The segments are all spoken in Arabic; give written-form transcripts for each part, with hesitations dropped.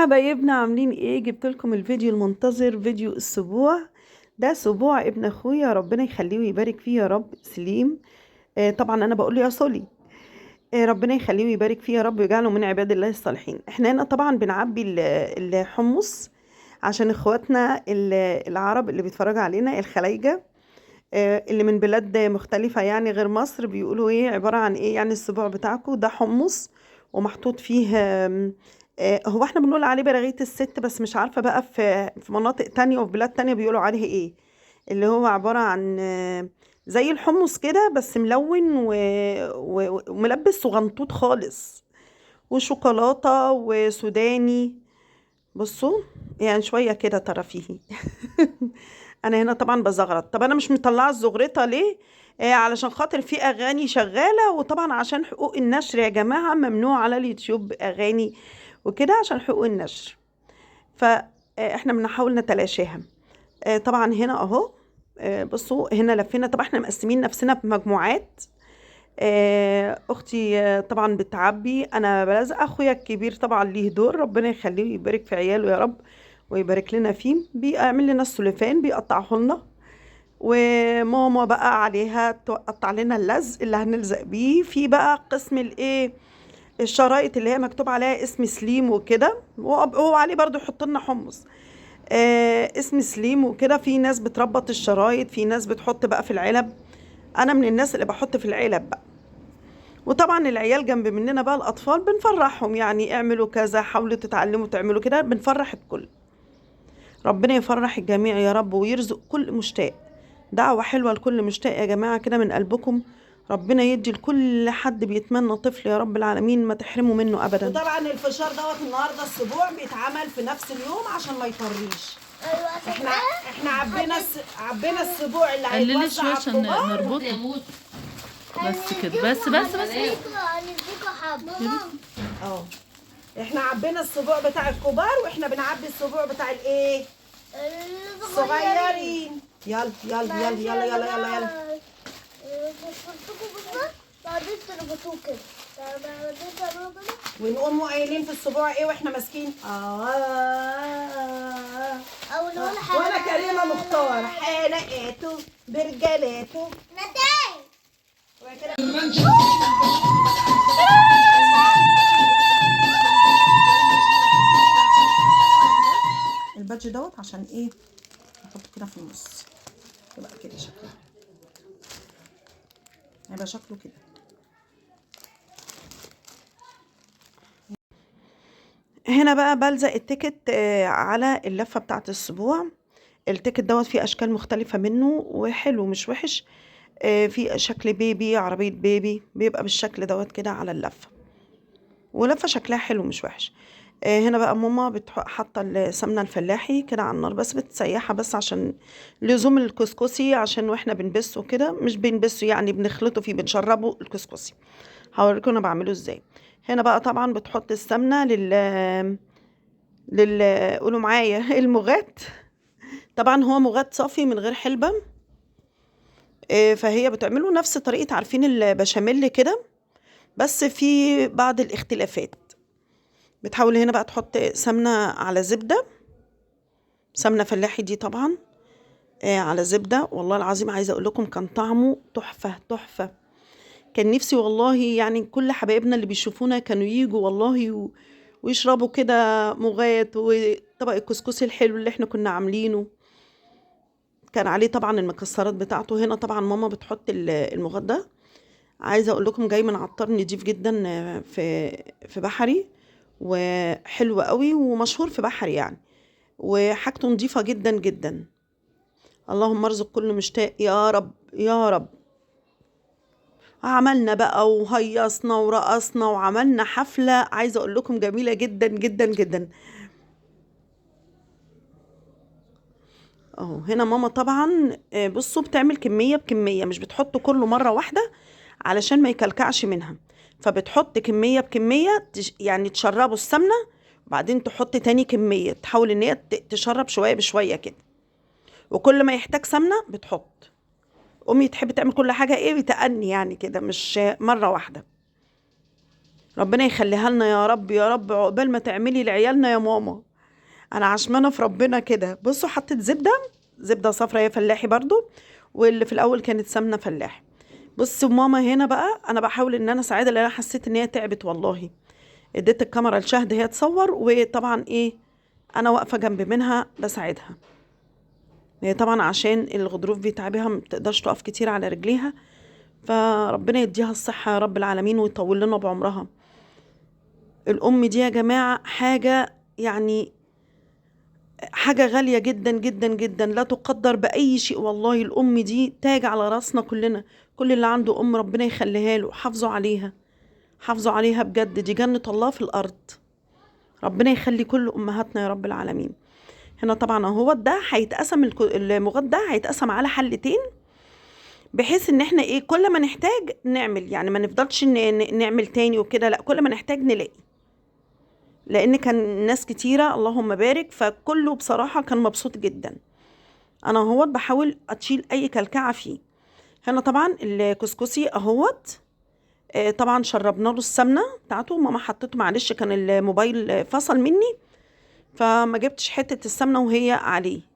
حبايبنا عاملين ايه؟ جبت لكم الفيديو المنتظر، فيديو السبوع ده. سبوع ابن اخويا، ربنا يخليه ويبارك فيه يا رب، سليم. طبعا انا بقول له يا صولي. ربنا يخليه ويبارك فيه يا رب ويجعله من عباد الله الصالحين. احنا هنا طبعا بنعبي الحمص عشان اخواتنا العرب اللي بيتفرجوا علينا، الخلايجة، اللي من بلاد مختلفة يعني غير مصر، بيقولوا ايه عبارة عن ايه يعني السبوع بتاعكم ده؟ حمص ومحطوط فيه هو احنا بنقول عليه براغيث الست، بس مش عارفة بقى في مناطق تانية وفي بلاد تانية بيقولوا عليه ايه. اللي هو عبارة عن زي الحمص كده بس ملون وملبس وغنطوط خالص، وشوكولاتة وسوداني. بصوا يعني شوية كده ترفيهي. انا هنا طبعا بزغرط. طب انا مش مطلعه الزغرطه ليه؟ علشان خاطر في اغاني شغاله، وطبعا عشان حقوق النشر يا جماعه، ممنوع على اليوتيوب اغاني وكده عشان حقوق النشر. فاحنا بنحاول نتلاشاها. طبعا هنا اهو. بصوا هنا لفينا. طبعا احنا مقسمين نفسنا بمجموعات. اختي طبعا بتعبي، انا بلزق. اخويا الكبير طبعا ليه دور، ربنا يخليه ويبارك في عياله يا رب ويبارك لنا فيه. بيعمل لنا السلوفان بيقطعه لنا، وماما بقى عليها تقطع لنا اللزق اللي هنلزق بيه. في بقى قسم الايه، الشرايط اللي هي مكتوب عليها اسم سليم وكده، وهو عليه برضو يحط لنا حمص اسم سليم وكده. في ناس بتربط الشرايط، في ناس بتحط بقى في العلب. انا من الناس اللي بحط في العلب بقى. وطبعا العيال جنب مننا بقى الاطفال بنفرحهم، يعني اعملوا كذا، حاولوا تتعلموا تعملوا كده، بنفرح الكل. ربنا يفرح الجميع يا رب ويرزق كل مشتاق. دعوة حلوة لكل مشتاق يا جماعة كده من قلبكم. ربنا يدي لكل حد بيتمنى طفل يا رب العالمين، ما تحرموا منه ابدا. وطبعا الفشار دوت النهارده السبوع بيتعمل في نفس اليوم عشان ما يطريش. ايوه احنا عبينا السبوع اللي قللي هيتوزع شويه على عشان الكبار. نربطه. بس كده، بس هنديكوا حبه. اه احنا عبينا السبوع بتاع الكبار، واحنا بنعبي السبوع بتاع الايه، الصغيرين. يلا يلا يلا يلا يلا يلا يلا. تفرتكوا بالظبط بعدين تربطوه كده. بعدين تعملوا كده ونقوم قايلين في السبوع ايه واحنا ماسكين او نقول حاجه. وانا كريمه مختار حلقاته برجلاته نتاي. البادج دوت عشان ايه؟ نحطه كده في النص، يبقى كده شكله، هيبقى شكله كده. هنا بقى بلزق التيكت على اللفه بتاعه السبوع. التيكت دوت فيه اشكال مختلفه منه وحلو مش وحش. في شكل بيبي، عربيه بيبي بيبقى بالشكل دوت كده على اللفه، ولفه شكلها حلو مش وحش. هنا بقى ماما حاطه السمنه الفلاحي كده على النار، بس بتسيحها بس عشان لزوم الكسكسي، عشان واحنا بنبسه كده، مش بنبسه يعني بنخلطه فيه، بنشربه الكسكسي. هوريكم انا بعمله ازاي. هنا بقى طبعا بتحط السمنه قولوا معايا المغات. طبعا هو مغات صافي من غير حلبة. فهي بتعمله نفس طريقة عارفين البشاميل كده، بس في بعض الاختلافات. بتحاول هنا بقى تحط سمنة على زبدة، سمنة فلاحي دي طبعا، على زبدة. والله العظيم عايزة اقول لكم كان طعمه تحفة تحفة. كان نفسي والله يعني كل حبايبنا اللي بيشوفونا كانوا ييجوا والله ويشربوا كده مغات وطبق الكسكسي الحلو اللي احنا كنا عاملينه. كان عليه طبعا المكسرات بتاعته. هنا طبعا ماما بتحط المغات ده، عايزه اقول لكم جاي من عطار نضيف جدا في بحري، وحلو قوي ومشهور في بحري يعني، وحاجته نضيفه جدا جدا. اللهم ارزق كل مشتاق يا رب يا رب. عملنا بقى وهيصنا ورقصنا وعملنا حفله، عايزه اقول لكم جميله جدا جدا جدا. اهو هنا ماما طبعا بصوا بتعمل كمية بكمية، مش بتحط كله مرة واحدة علشان ما يكلكعش منها. فبتحط كمية بكمية يعني تشربوا السمنة، وبعدين تحط تاني كمية، تحاول ان هي تشرب شوية بشوية كده، وكل ما يحتاج سمنة بتحط. امي تحب تعمل كل حاجة ايه بتأني يعني كده، مش مرة واحدة. ربنا يخليها لنا يا رب يا رب، عقبال ما تعملي لعيالنا يا ماما. انا عشمانه في ربنا كده. بصوا حطيت زبده صفرا هي فلاحي برضو، واللي في الاول كانت سمنه فلاحي. بصوا ماما هنا بقى انا بحاول ان انا اساعدها، لان انا حسيت ان هي تعبت والله. اديت الكاميرا لشهد هي تصور، وطبعا ايه انا واقفه جنب منها بساعدها. هي طبعا عشان الغضروف بيتعبها ما بتقدرش تقف كتير على رجليها، فربنا يديها الصحه يا رب العالمين ويطول لنا بعمرها. الام دي يا جماعه حاجه، يعني حاجة غالية جدا جدا جدا، لا تقدر بأي شيء والله. الأم دي تاج على راسنا كلنا، كل اللي عنده أم ربنا يخليها له. حافظوا عليها، حافظوا عليها بجد، دي جنة الله في الأرض. ربنا يخلي كل أمهاتنا يا رب العالمين. هنا طبعا اهو ده هيتقسم، المغاد ده هيتقسم على حلتين، بحيث ان احنا ايه كل ما نحتاج نعمل، يعني ما نفضلش نعمل تاني وكده، لا كل ما نحتاج نلاقي. لان كان ناس كتيرة اللهم بارك، فكله بصراحة كان مبسوط جدا. انا اهوت بحاول اتشيل اي كلكعة فيه. هنا طبعا الكسكسي اهوت، طبعا شربنا له السمنة بتاعته. ماما حطيته، معلش كان الموبايل فصل مني فما جبتش حتة السمنة وهي عليه.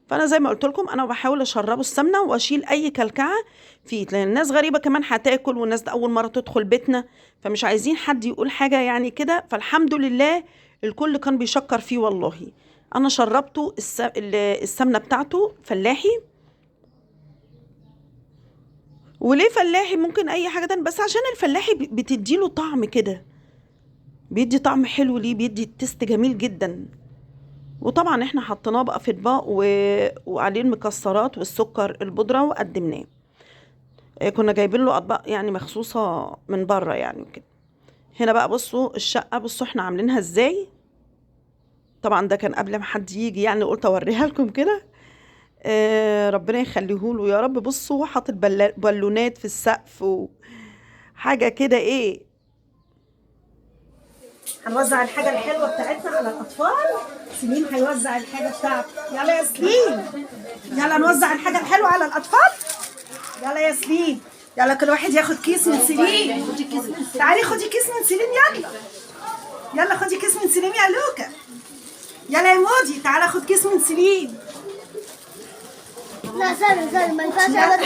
فانا زي ما قلت لكم انا بحاول اشربه السمنة واشيل اي كلكعة فيه، لان الناس غريبة كمان هتاكل، والناس ده اول مرة تدخل بيتنا، فمش عايزين حد يقول حاجة يعني كده. فالحمد لله الكل كان بيشكر فيه والله. انا شربته السمنة بتاعته فلاحي. وليه فلاحي؟ ممكن اي حاجة تانية، بس عشان الفلاحي بتديله طعم كده، بيدي طعم حلو ليه، بيدي تيست جميل جدا. وطبعا احنا حطيناه بقى في اطباق وعليه المكسرات والسكر البودرة وقدمناه. كنا جايبين له اطباق يعني مخصوصة من بره يعني وكده. هنا بقى بصوا الشقة، بصوا احنا عاملينها ازاي. طبعا ده كان قبل ما حد يجي، يعني قلت اوريها لكم كده. ربنا يخليهوله يا رب. بصوا حاطط بالونات في السقف وحاجة كده ايه. هنوزع الحاجة الحلوة بتاعتنا على الأطفال. سليم هيوزع الحاجة بتاعته. يلا يا سليم، يلا نوزع الحاجة الحلوة على الأطفال. يلا يا سليم، يلا كل واحد ياخد كيس من سليم. تعالي خدي كيس من سليم، يلا يلا خدي كيس من سليم يا لوكا. يلا يا مودي تعالى خد كيس من سليم. لا ثانية ما ينفعش ثانية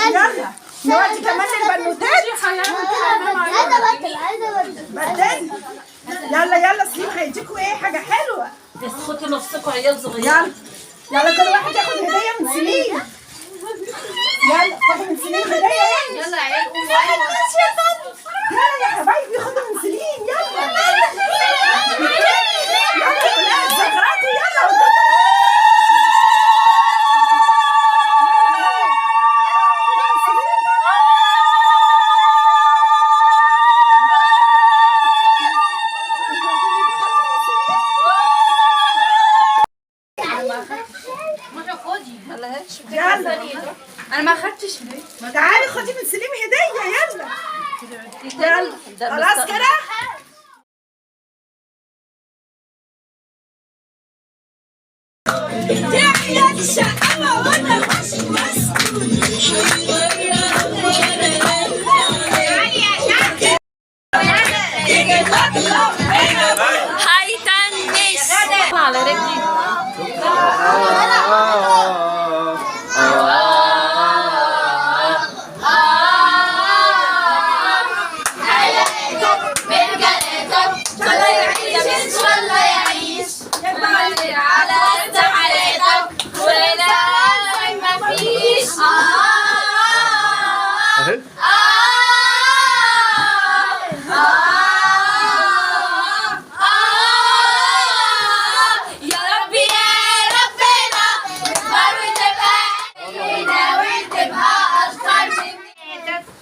يلا نودي كمان البنوتات. عايزة بدل. يلا سليم هيديكوا ايه حاجة حلوة. اسخطوا نفسكم عيال صغيرة. يلا كل واحد ياخد هدية من سليم. يلا خدوا من سليم هدية. يلا يا عيال قوموا. يلا يا حبايبي خدوا من سليم. يلا يلا زغراتوا يلا. انا ما اخدتش. تعالي خدي من سليم هدية. يلا خلاص كده. تحيا الشقاوة وانا مش هيتنش على رجلي.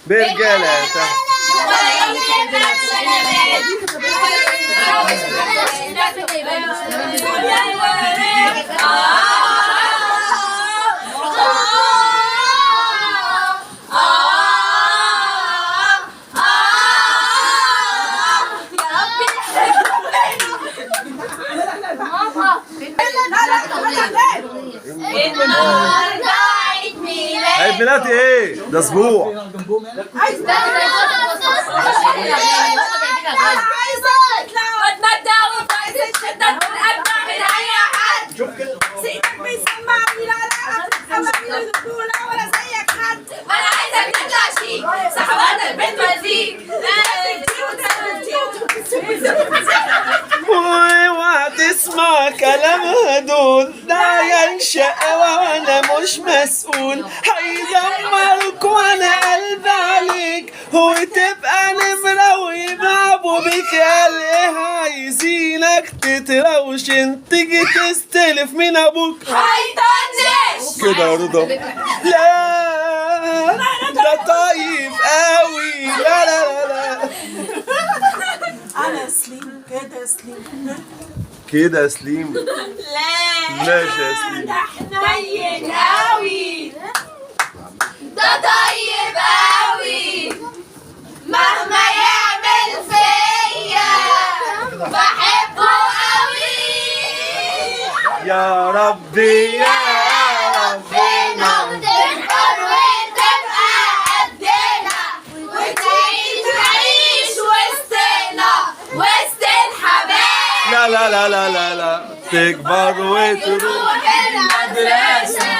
برجالاتك عيد ميلادي ايه؟ ده اسبوع. وتنداوي فايز الشدة والأبدع من أي حد. سيدك بيسمعني لا حبايبي البطولة ولا زيك حد. أنا عايزك تطلع شيك صحبات البيت مزيك. اوعى تسمع كلام هدول، ده عيال شقاوة وانا مش مسؤول، هيدمرك وانا قلبي عليك، وتبقى نمرة ويلعبوا بيك. قال ايه عايزينك تتروشن، تيجي تستلف من ابوك هيطنش كده يا رضا. لا ده طيب قوي، لا لا لا لا أنا سليم كده سليم. كده يا سليم. ماشي يا سليم. حنين قوي ده طيب قوي مهما يعمل فيا بحبه قوي. يا ربي يا ربنا تكبر وتبقى قدنا وتعيش وسطنا وسط الحبايب. لا لا لا لا لا لا تكبر وتروح روح المدرسة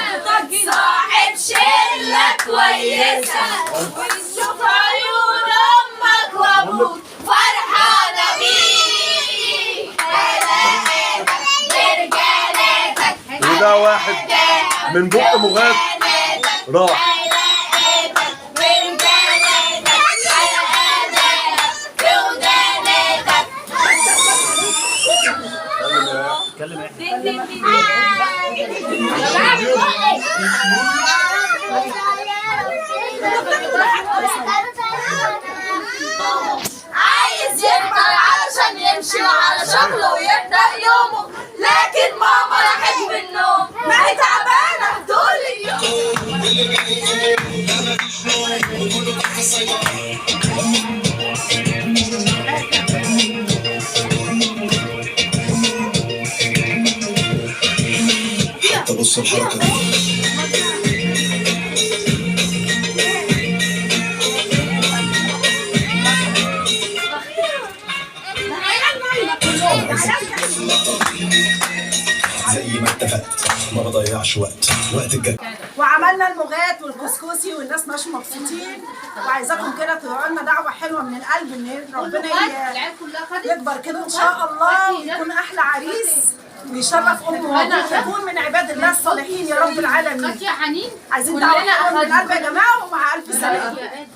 صاحب شلة كويسة وتشوف عيون أمك وأبوك فرحانة بيك. حلاوتك برجالتك وده واحد من بق مغاد راح. حلاوتك برجالتك على أدائك بودانتك. عايز يكبر علشان يمشي على شغله ويبدأ يومه، لكن ماما راحت من النوم ما هي تعبانة طول اليوم. بص الحركة دي. زي ما اتفقت ما بضيعش وقت الجد. وعملنا المغات والكسكسي والناس مش مبسوطين، وعايزاكم كده تدعوا لنا دعوه حلوه من القلب ان ربنا يكبر كده ان شاء الله ويكون احلى عريس ويشرف امه وابوه ويكون من عباد الله الصالحين يا رب العالمين. عايزين دعوه حلوه من القلب يا جماعه ومع الف سلامه.